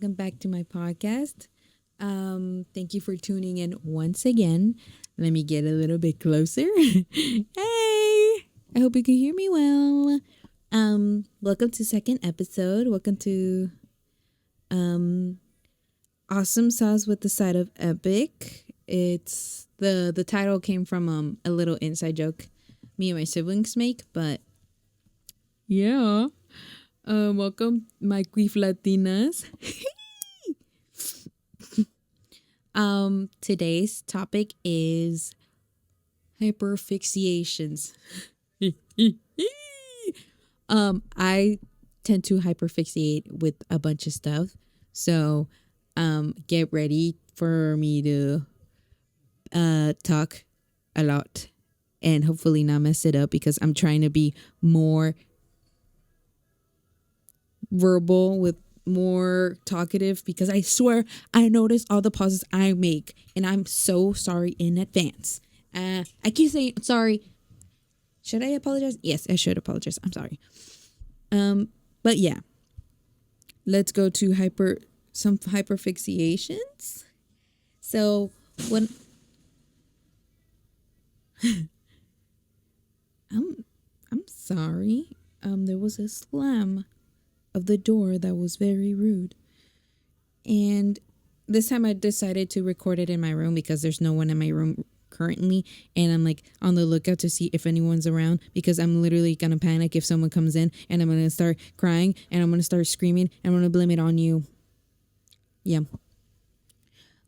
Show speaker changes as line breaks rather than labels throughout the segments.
welcome back to my podcast. Thank you for tuning in once again. Let me get a little bit closer. Hey, I hope you can hear me well. Welcome to second episode. Welcome to Awesome Sauce with the Side of Epic. It's the title came from a little inside joke me and my siblings make, but yeah. Welcome, my queef Latinas. Today's topic is hyperfixations. I tend to hyperfixate with a bunch of stuff, so get ready for me to talk a lot and hopefully not mess it up because I'm trying to be more verbal with more talkative because I swear I notice all the pauses I make and I'm so sorry in advance. I keep saying sorry. Should I apologize? Yes, I should apologize. I'm sorry. But yeah, let's go to some hyperfixations. So when I'm sorry. There was a slam of the door that was very rude. And this time I decided to record it in my room because there's no one in my room currently. And I'm like on the lookout to see if anyone's around because I'm literally going to panic if someone comes in and I'm going to start crying and I'm going to start screaming and I'm going to blame it on you. Yeah.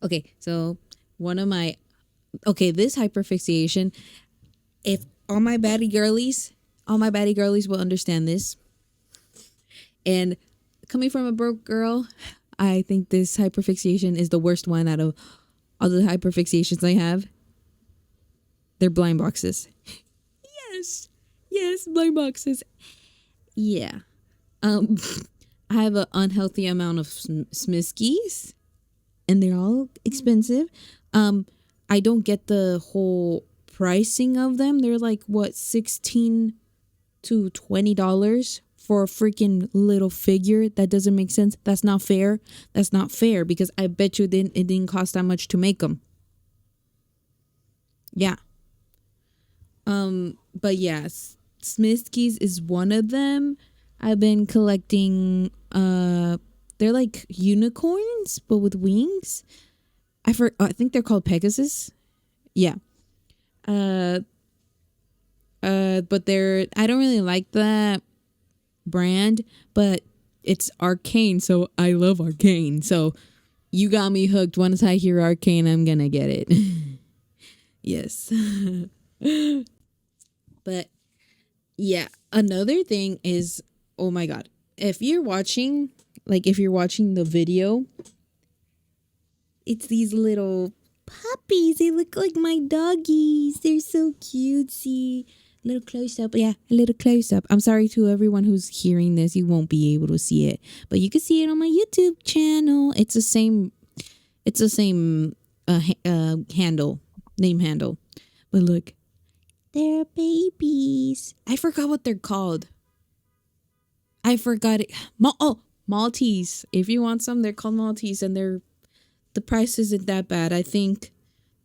Okay, so this hyperfixation, if all my baddie girlies will understand this. And coming from a broke girl, I think this hyperfixation is the worst one out of all the hyperfixations I have. They're blind boxes. Yes, blind boxes. Yeah. I have an unhealthy amount of Smiskies, and they're all expensive. I don't get the whole pricing of them. They're like $16 to $20 for a freaking little figure. That doesn't make sense. That's not fair. That's not fair because I bet you it didn't cost that much to make them. Yeah. But yes, Smiskies is one of them. I've been collecting. They're like unicorns but with wings. I think they're called Pegasus. Yeah. But I don't really like that brand, but it's Arcane, so I love Arcane. So you got me hooked. Once I hear Arcane, I'm gonna get it. Yes. But yeah, another thing is, oh my god, if you're watching the video, it's these little puppies. They look like my doggies. They're so cutesy. A little close up. Yeah, a little close up. I'm sorry to everyone who's hearing this. You won't be able to see it, but you can see it on my YouTube channel. It's the same name handle. But look, they're babies. I forgot what they're called. I forgot it. Maltese. If you want some, they're called Maltese, and the price isn't that bad. I think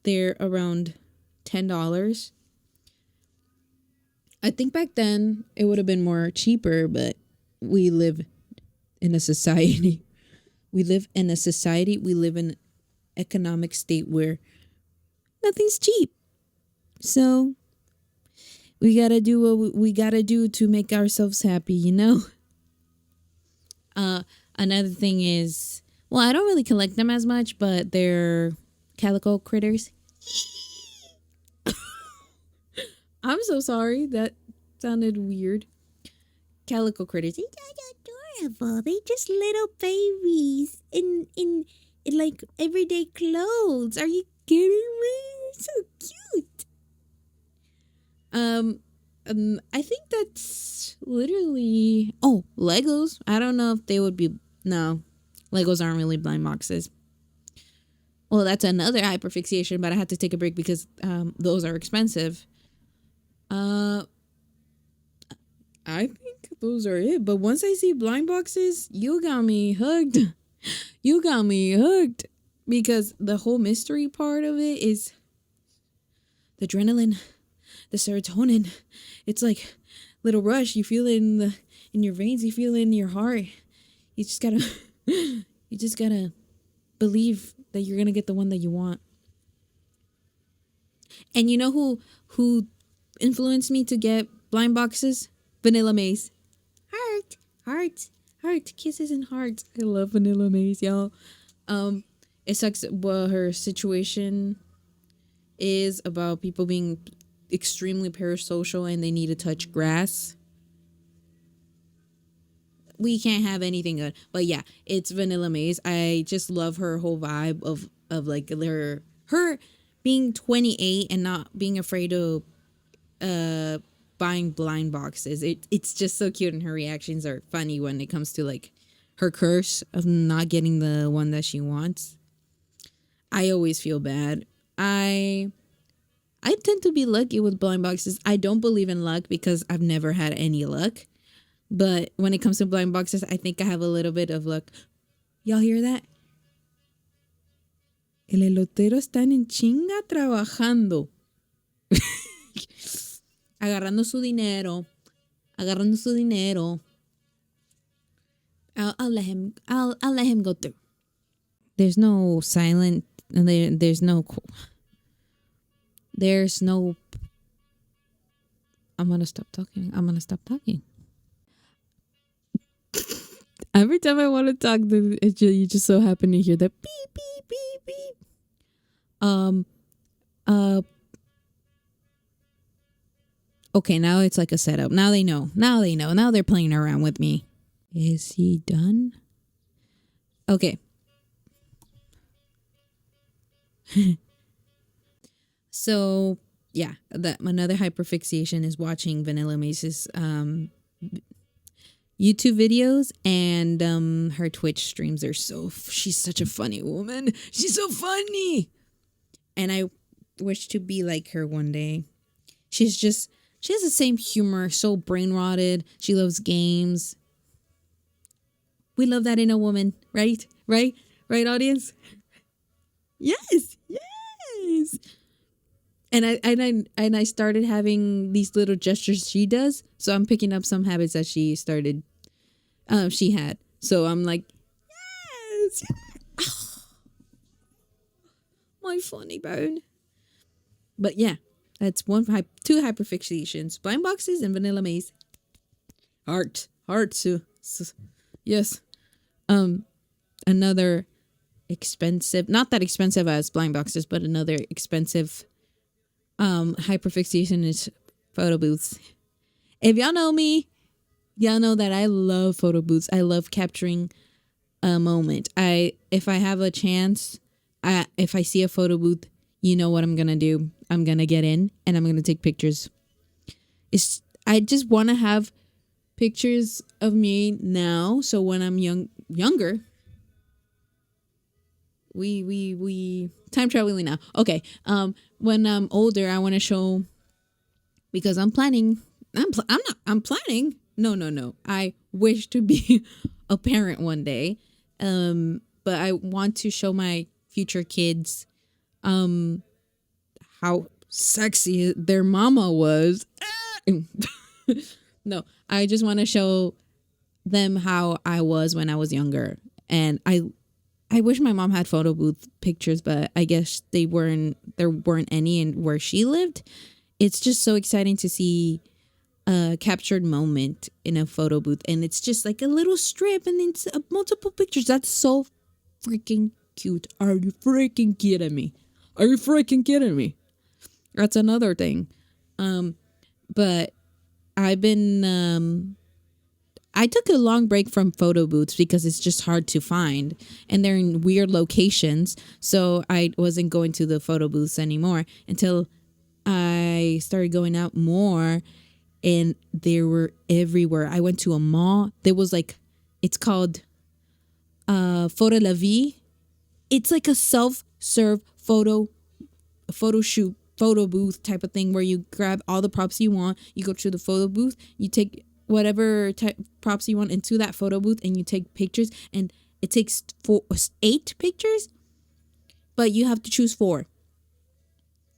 they're around $10. I think back then it would have been more cheaper, but we live in a society. We live in an economic state where nothing's cheap. So we gotta do what we gotta do to make ourselves happy, you know? Another thing is, well, I don't really collect them as much, but they're calico critters. I'm so sorry. That sounded weird. Calico critters. They're adorable. They just little babies in like everyday clothes. Are you kidding me? They're so cute. I think that's literally. Oh, Legos. I don't know if they would be. No, Legos aren't really blind boxes. Well, that's another hyperfixation, but I had to take a break because those are expensive. I think those are it. But once I see blind boxes, you got me hooked. You got me hooked because the whole mystery part of it is the adrenaline, the serotonin. It's like little rush. You feel it in your veins. You feel it in your heart. You just gotta you just gotta believe that you're gonna get the one that you want. And you know who influenced me to get blind boxes? Vanilla Maze. Heart, heart, heart, kisses and hearts. I love Vanilla Maze, y'all. It sucks what her situation is about people being extremely parasocial and they need to touch grass. We can't have anything good. But yeah, it's Vanilla Maze. I just love her whole vibe of like her being 28 and not being afraid of buying blind boxes. It's just so cute and her reactions are funny when it comes to like her curse of not getting the one that she wants. I always feel bad. I tend to be lucky with blind boxes. I don't believe in luck because I've never had any luck. But when it comes to blind boxes, I think I have a little bit of luck. Y'all hear that? El elotero está en chinga trabajando. Agarrando su dinero. Agarrando su dinero. I'll let him go through. There's no silent. There's no. I'm gonna stop talking. Every time I want to talk, you just so happen to hear the beep beep beep beep. Okay, now it's like a setup. Now they know. Now they're playing around with me. Is he done? Okay. So yeah, that another hyperfixation is watching Vanilla Mace's YouTube videos and her Twitch streams are she's such a funny woman. She's so funny. And I wish to be like her one day. She has the same humor, so brain rotted. She loves games. We love that in a woman, right? Right, audience? Yes. And I started having these little gestures she does, so I'm picking up some habits that she had. So I'm like, yes. My funny bone. But yeah, that's two hyperfixations: blind boxes and Vanilla Maze. Heart too. Yes. Another expensive, not that expensive as blind boxes, but another expensive hyperfixation is photo booths. If y'all know me, y'all know that I love photo booths. I love capturing a moment. If I have a chance, if I see a photo booth, you know what I'm gonna do. I'm gonna get in and I'm gonna take pictures. I just want to have pictures of me now, so when I'm younger, we time traveling now. Okay. When I'm older, I want to show, because I'm planning. I'm planning. No. I wish to be a parent one day. But I want to show my future kids, how sexy their mama was. No, I just want to show them how I was when I was younger. And I wish my mom had photo booth pictures, but I guess there weren't any in where she lived. It's just so exciting to see a captured moment in a photo booth, and it's just like a little strip and it's multiple pictures. That's so freaking cute. Are you freaking kidding me? That's another thing. But I've been I took a long break from photo booths because it's just hard to find and they're in weird locations. So I wasn't going to the photo booths anymore until I started going out more, and they were everywhere. I went to a mall. There was like, it's called Photo La Vie. It's like a self-serve photo shoot, photo booth type of thing where you grab all the props you want. You go to the photo booth, you take whatever type props you want into that photo booth and you take pictures, and it takes 8 pictures, but you have to choose 4.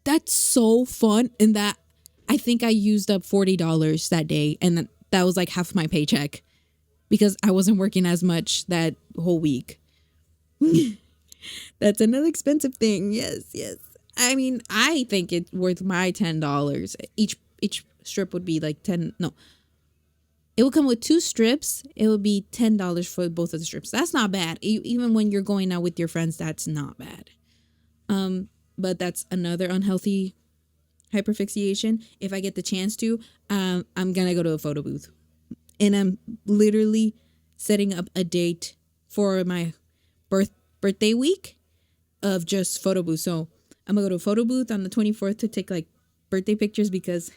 That's so fun. And that I think I used up $40 that day, and that was like half my paycheck because I wasn't working as much that whole week. That's another expensive thing. Yes, yes. I mean, I think it's worth my $10. Each strip would be like 10. No, it would come with 2 strips. It would be $10 for both of the strips. That's not bad. Even when you're going out with your friends, that's not bad. But that's another unhealthy hyperfixation. If I get the chance to, I'm gonna go to a photo booth, and I'm literally setting up a date for my birthday week of just photo booth. So I'm gonna go to a photo booth on the 24th to take like birthday pictures because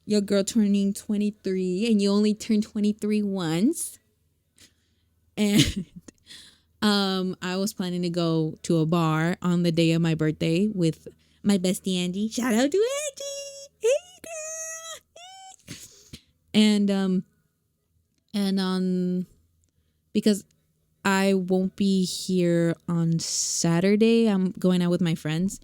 your girl turning 23 and you only turn 23 once. And I was planning to go to a bar on the day of my birthday with my bestie Angie. Shout out to Angie. Hey girl. And because I won't be here on Saturday, I'm going out with my friends.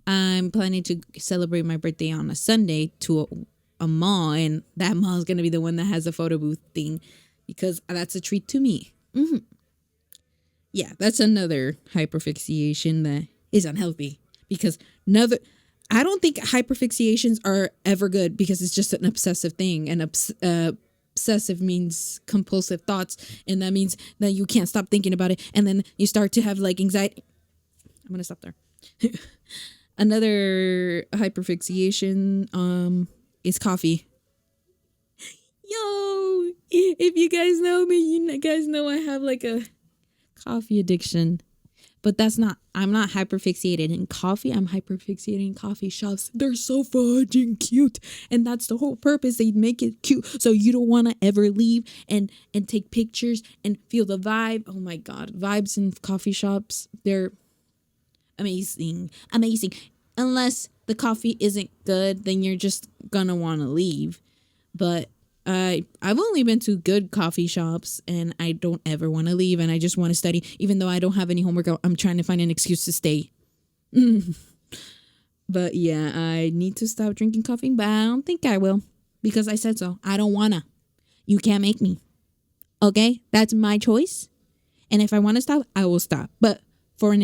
I'm planning to celebrate my birthday on a Sunday to a mall, and that mall is going to be the one that has a photo booth thing because that's a treat to me. Mm-hmm. Yeah, that's another hyperfixation that is unhealthy because I don't think hyperfixations are ever good because it's just an obsessive thing, and obsessive means compulsive thoughts, and that means that you can't stop thinking about it, and then you start to have like anxiety. I'm gonna stop there. Another hyperfixation is coffee. Yo, if you guys know me, you guys know I have like a coffee addiction. But I'm not hyperfixated in coffee. I'm hyperfixated in coffee shops. They're so fudging cute. And that's the whole purpose. They make it cute so you don't want to ever leave and take pictures and feel the vibe. Oh my God. Vibes in coffee shops, they're amazing. Amazing. Unless the coffee isn't good, then you're just gonna want to leave. But I've only been to good coffee shops, and I don't ever want to leave, and I just want to study. Even though I don't have any homework, I'm trying to find an excuse to stay. But yeah, I need to stop drinking coffee, but I don't think I will because I said so. I don't wanna. You can't make me. Okay? That's my choice. And if I want to stop, I will stop. But for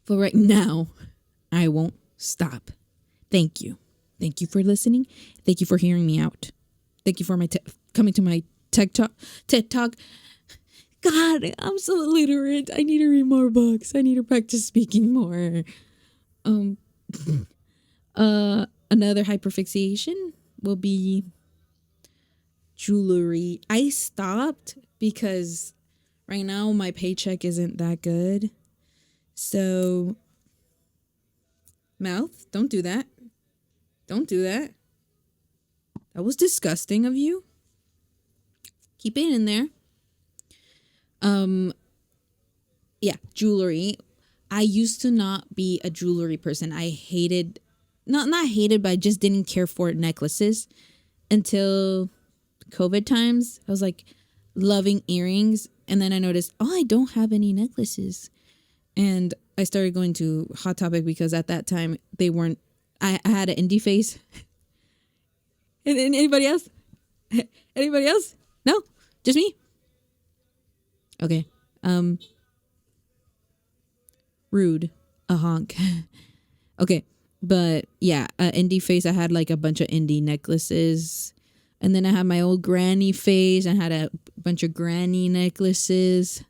right now, I won't stop. Thank you. Thank you for listening. Thank you for hearing me out. Thank you for coming to my TED Talk. God, I'm so illiterate. I need to read more books. I need to practice speaking more. Another hyperfixation will be jewelry. I stopped because right now my paycheck isn't that good. So, mouth, don't do that. Don't do that. That was disgusting of you. Keep it in there. Yeah, jewelry. I used to not be a jewelry person. I hated, not hated, but I just didn't care for necklaces until COVID times. I was like loving earrings. And then I noticed, I don't have any necklaces. And I started going to Hot Topic because at that time they weren't, I had an indie face. And anybody else? Anybody else? No? Just me? Okay. Rude. A honk. Okay. But yeah, indie face, I had like a bunch of indie necklaces. And then I had my old granny face. I had a bunch of granny necklaces.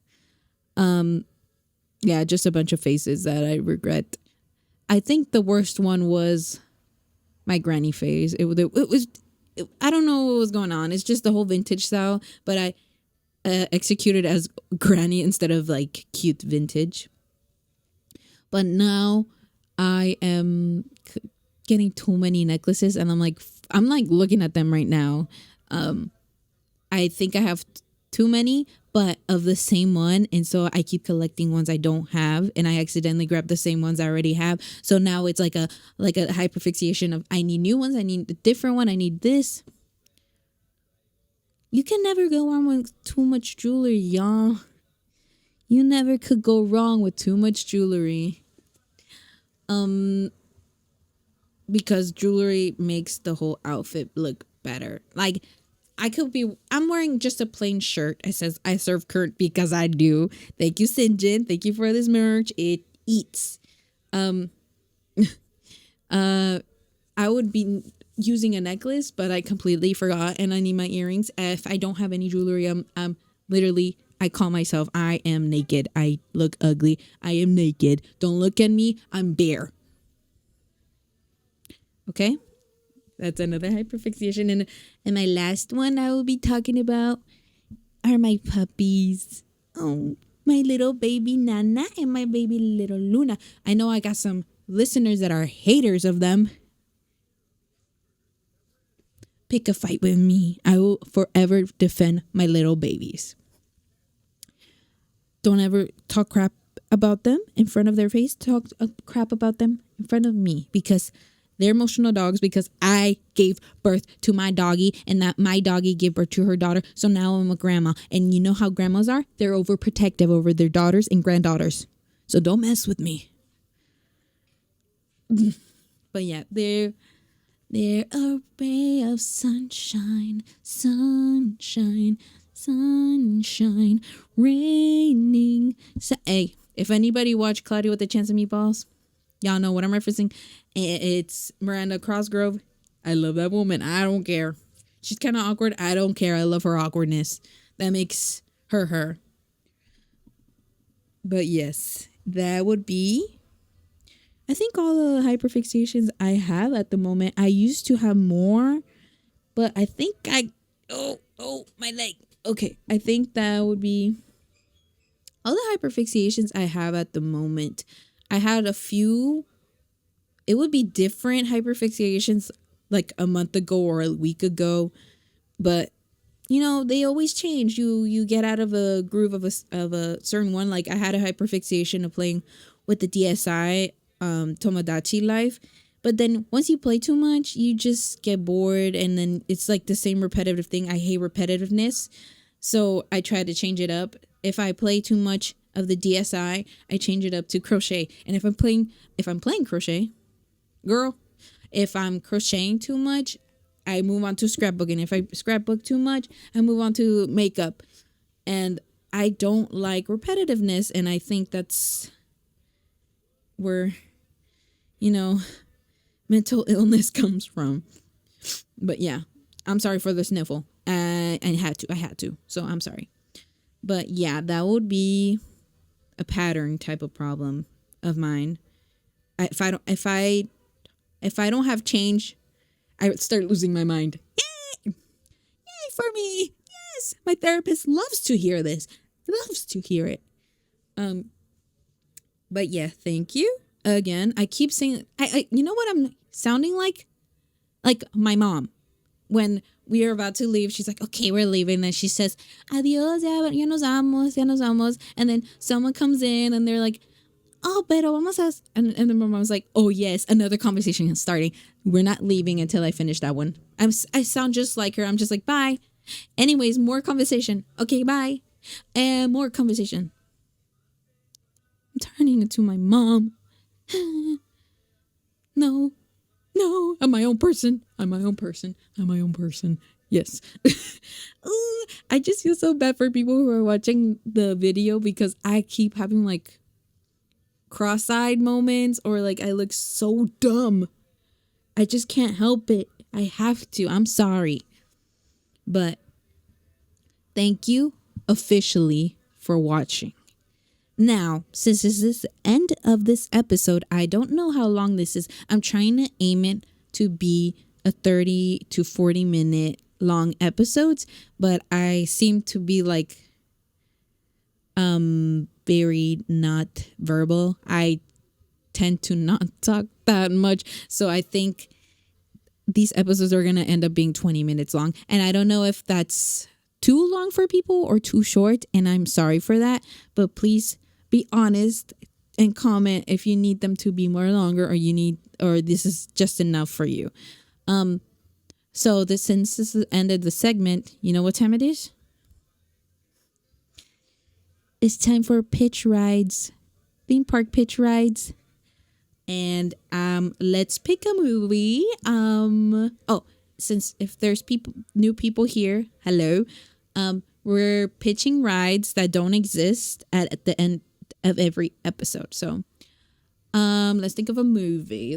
Yeah, just a bunch of faces that I regret. I think the worst one was my granny phase. It was I don't know what was going on. It's just the whole vintage style, but I executed as granny instead of like cute vintage. But now I am getting too many necklaces, and I'm like looking at them right now. I think I have too many, but of the same one, and so I keep collecting ones I don't have, and I accidentally grab the same ones I already have. So now it's like a hyperfixation of I need new ones, I need a different one, I need this. You can never go wrong with too much jewelry, y'all. You never could go wrong with too much jewelry. Because jewelry makes the whole outfit look better. Like I'm wearing just a plain shirt. It says I serve Kurt because I do. Thank you, Sinjin. Thank you for this merch. It eats. I would be using a necklace, but I completely forgot and I need my earrings. If I don't have any jewelry, I'm literally, I call myself, I am naked. I look ugly. I am naked. Don't look at me. I'm bare. Okay? That's another hyperfixation. And my last one I will be talking about are my puppies. Oh, my little baby Nana and my baby little Luna. I know I got some listeners that are haters of them. Pick a fight with me. I will forever defend my little babies. Don't ever talk crap about them in front of their face. Talk crap about them in front of me because they're emotional dogs because I gave birth to my doggy and that my doggy gave birth to her daughter. So now I'm a grandma. And you know how grandmas are? They're overprotective over their daughters and granddaughters. So don't mess with me. But yeah, they're a ray of sunshine, sunshine, sunshine, raining. So, hey, if anybody watched Cloudy with a Chance of Meatballs, y'all know what I'm referencing. It's Miranda Cosgrove. I love that woman. I don't care. She's kind of awkward. I don't care. I love her awkwardness. That makes her her. But yes, that would be, I think, all the hyperfixations I have at the moment. I used to have more, but I think my leg. Okay, I think that would be all the hyperfixations I have at the moment. I had a few. It would be different hyperfixations like a month ago or a week ago, but you know, they always change. You get out of a groove of a certain one. Like I had a hyperfixation of playing with the DSi Tomodachi Life. But then once you play too much, you just get bored and then it's like the same repetitive thing. I hate repetitiveness. So I try to change it up. If I play too much of the DSi, I change it up to crochet. And if I'm playing crochet, girl, if I'm crocheting too much, I move on to scrapbooking. If I scrapbook too much, I move on to makeup. And I don't like repetitiveness. And I think that's where, mental illness comes from. But yeah, I'm sorry for the sniffle. I had to. So I'm sorry. But yeah, that would be a pattern type of problem of mine. If I don't have change, I would start losing my mind. Yay! Yay for me! Yes, my therapist loves to hear this. Loves to hear it. But yeah, thank you again. I keep saying, I you know what I'm sounding like? Like my mom. When we are about to leave, she's like, okay, we're leaving. Then she says, adios, ya nos vamos, ya nos vamos. And then someone comes in and they're like, oh, pero vamos a... And then my mom's like, oh, yes, another conversation is starting. We're not leaving until I finish that one. I sound just like her. I'm just like, bye. Anyways, more conversation. Okay, bye. And more conversation. I'm turning into my mom. No. I'm my own person. Yes. Ooh, I just feel so bad for people who are watching the video because I keep having like cross-eyed moments or like I look so dumb. I just can't help it. I have to. I'm sorry. But thank you officially for watching. Now, since this is the end of this episode, I don't know how long this is. I'm trying to aim it to be a 30 to 40 minute long episodes, but I seem to be like very not verbal. I tend to not talk that much. So I think these episodes are going to end up being 20 minutes long. And I don't know if that's too long for people or too short. And I'm sorry for that. But please be honest and comment if you need them to be more longer or this is just enough for you. So since this is the end of the segment, you know what time it is? It's time for pitch rides, theme park pitch rides. And let's pick a movie. Oh, since if there's new people here, hello. We're pitching rides that don't exist at the end of every episode. So let's think of a movie.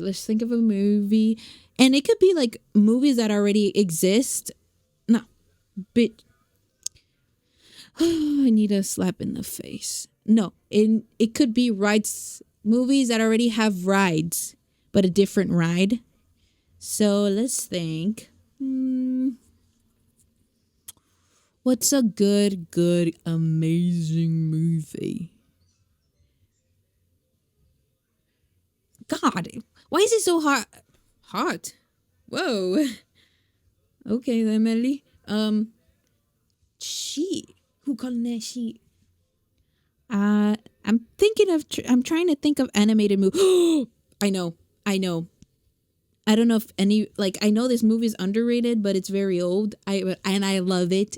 And it could be like movies that already exist. No, but I need a slap in the face. No, it could be rides, movies that already have rides, but a different ride. So let's think. What's a good, amazing movie? God, why is it so hot? Hot. Whoa. Okay then, Melly. She. Who calling that she? I'm thinking of. I'm trying to think of animated movie. I know. I don't know if any like I know this movie is underrated, but it's very old. I love it.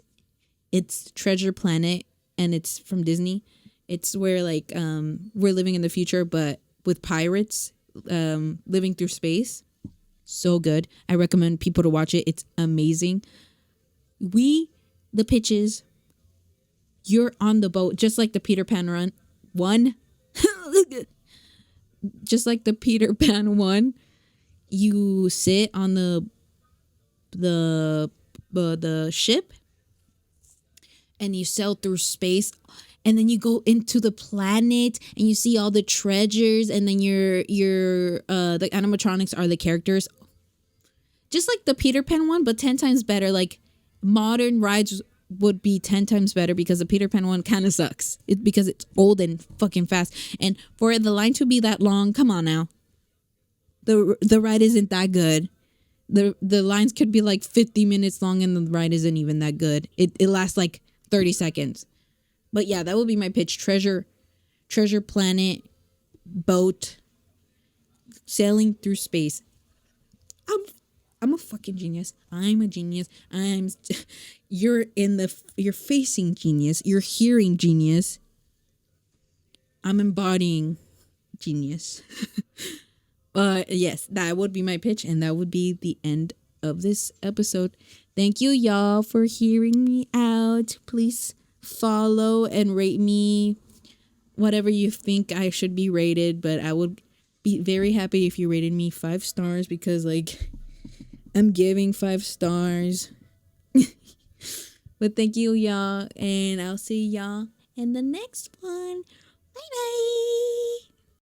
It's Treasure Planet, and it's from Disney. It's where like we're living in the future, but with pirates living through space. So good. I recommend people to watch it. It's amazing. The pitches. You're on the boat, just like the Peter Pan run one. Just like the Peter Pan one. You sit on the ship and you sail through space, and then you go into the planet and you see all the treasures, and then the animatronics are the characters, just like the Peter Pan one, but 10 times better. Like modern rides would be 10 times better because the Peter Pan one kind of sucks. Because it's old and fucking fast, and for the line to be that long, come on now. The ride isn't that good. The lines could be like 50 minutes long and the ride isn't even that good. It lasts like 30 seconds. But yeah, that would be my pitch. Treasure Planet, boat, sailing through space. I'm a fucking genius. I'm a genius. You're facing genius. You're hearing genius. I'm embodying genius. But yes, that would be my pitch, and that would be the end of this episode. Thank you, y'all, for hearing me out. Please follow and rate me whatever you think I should be rated, but I would be very happy if you rated me 5 stars because, like, I'm giving 5 stars. But thank you, y'all, and I'll see y'all in the next one. Bye-bye.